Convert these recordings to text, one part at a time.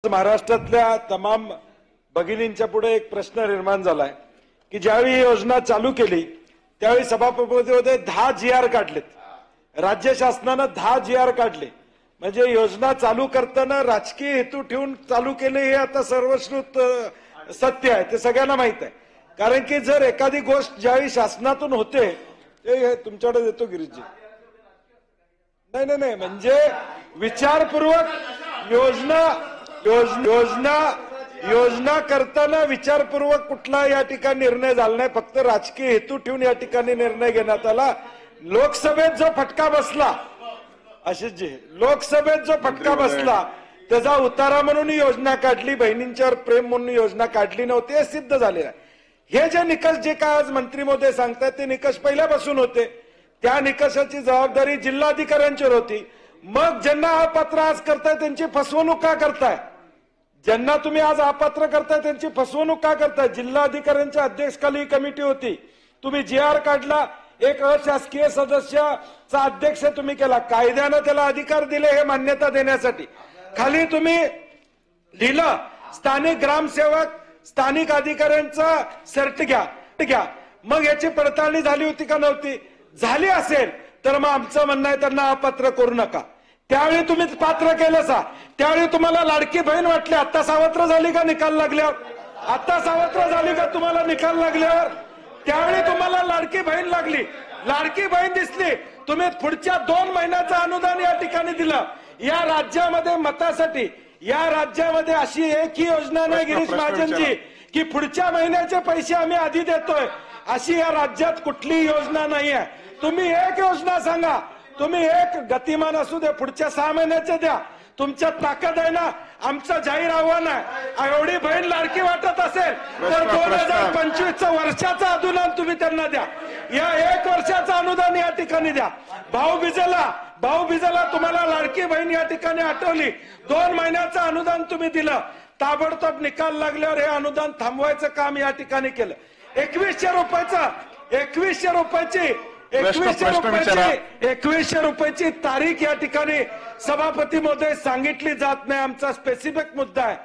महाराष्ट्रातल्या तमाम भगिनींच्या पुढे एक प्रश्न निर्माण झालाय की ज्यावेळी ही योजना चालू केली त्यावेळी सभापतीमध्ये 10 GR काढलेत. राज्य शासनाने 10 GR काढले. म्हणजे योजना चालू करताना राजकीय हेतू ठेवून चालू केले हे आता सर्वश्रुत सत्य आहे, ते सगळ्यांना माहित आहे. कारण की जर एखादी गोष्ट ज्यावेळी शासनातून होते ते तुमच्याकडे देतो गिरीशजी. नाही म्हणजे विचारपूर्वक योजना करताना विचारपूर्वक कुठला या ठिकाणी निर्णय झाला नाही. फक्त राजकीय हेतू ठेवून या ठिकाणी निर्णय घेण्यात आला. लोकसभेत जो फटका बसला, आशिषजी, लोकसभेत जो फटका बसला त्याचा उतारा म्हणून योजना काढली, बहिणींच्यावर प्रेम म्हणून योजना काढली नव्हती, हे सिद्ध झालेलं आहे. हे जे निकष जे काय आज मंत्री महोदय सांगतात ते निकष पहिल्यापासून होते. त्या निकषाची जबाबदारी जिल्हाधिकाऱ्यांच्यावर होती. मग ज्यांना अपात्र आज करताय त्यांची फसवणूक का करताय? ज्यांना तुम्ही आज अपात्र करताय त्यांची फसवणूक का करताय? जिल्हाधिकाऱ्यांच्या अध्यक्षखाली कमिटी होती, तुम्ही GR काढला, एक अशासकीय सदस्याचा अध्यक्ष तुम्ही केला, कायद्यानं त्याला अधिकार दिले हे मान्यता देण्यासाठी. खाली तुम्ही लिहिलं स्थानिक ग्रामसेवक स्थानिक अधिकाऱ्यांचा सर्ट घ्या. मग याची पडताळणी झाली होती का नव्हती? झाली असेल तर मग आमचं म्हणणं आहे त्यांना अपात्र करू नका. त्यावेळी तुम्ही पात्र केलं सा, त्यावेळी तुम्हाला लाडकी बहीण वाटली. आता सावत्र झाली का निकाल लागल्यावर? आता सावत्र झाली का तुम्हाला निकाल लागल्यावर? त्यावेळी तुम्हाला लाडकी बहीण लागली, लाडकी बहीण दिसली, तुम्ही पुढच्या 2 महिन्याचं अनुदान या ठिकाणी दिलं. या राज्यामध्ये मतासाठी या राज्यामध्ये अशी एकही योजना नाही गिरीश महाजनजी की पुढच्या महिन्याचे पैसे आम्ही आधी देतोय, अशी या राज्यात कुठलीही योजना नाही आहे. तुम्ही एक योजना सांगा, तुम्ही एक गतिमान असू दे, पुढच्या 6 महिन्याचे द्या. तुमच्यात ताकद आहे ना. आमचं जाहीर आव्हान आहे, एवढी बहीण लाडकी वाटत असेल तर 2025चं वर्षाचं अनुदान तुम्ही त्यांना द्या. या 1 वर्षाचं अनुदान या ठिकाणी द्या. भाऊबीजेला तुम्हाला लाडकी बहीण या ठिकाणी आठवली, 2 महिन्याचं अनुदान तुम्ही दिलं. ताबडतोब निकाल लागल्यावर हे अनुदान थांबवायचं काम या ठिकाणी केलं. 2100 रुपयाची तारीख या ठिकाणी सभापती महोदय सांगितली जात नाही. आमचा स्पेसिफिक मुद्दा आहे.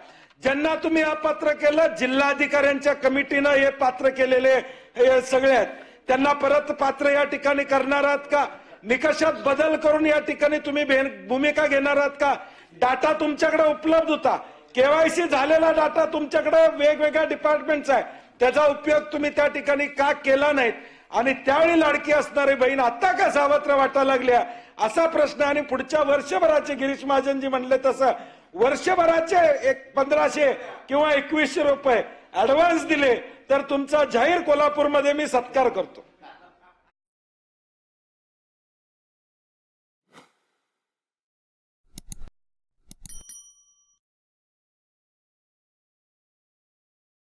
ज्यांना तुम्ही अपात्र केलं, जिल्हाधिकाऱ्यांच्या कमिटीनं हे पात्र केलेले हे सगळे आहेत, त्यांना परत पात्र या ठिकाणी करणार आहात का? निकषात बदल करून या ठिकाणी तुम्ही भूमिका घेणार आहात का? डाटा तुमच्याकडे उपलब्ध होता, KYC झालेला डाटा तुमच्याकडे वेगवेगळ्या डिपार्टमेंटचा आहे, त्याचा उपयोग तुम्ही त्या ठिकाणी का केला नाहीत? आणि त्यावेळी लाडकी असणारी बहीण आता का सावत्र वाटायला लागल्या असा प्रश्न. आणि पुढच्या वर्षभराचे गिरीश महाजनजी म्हणले तसं वर्षभराचे 1500 किंवा 2100 रुपये ऍडव्हान्स दिले तर तुमचा जाहीर कोल्हापूरमध्ये मी सत्कार करतो.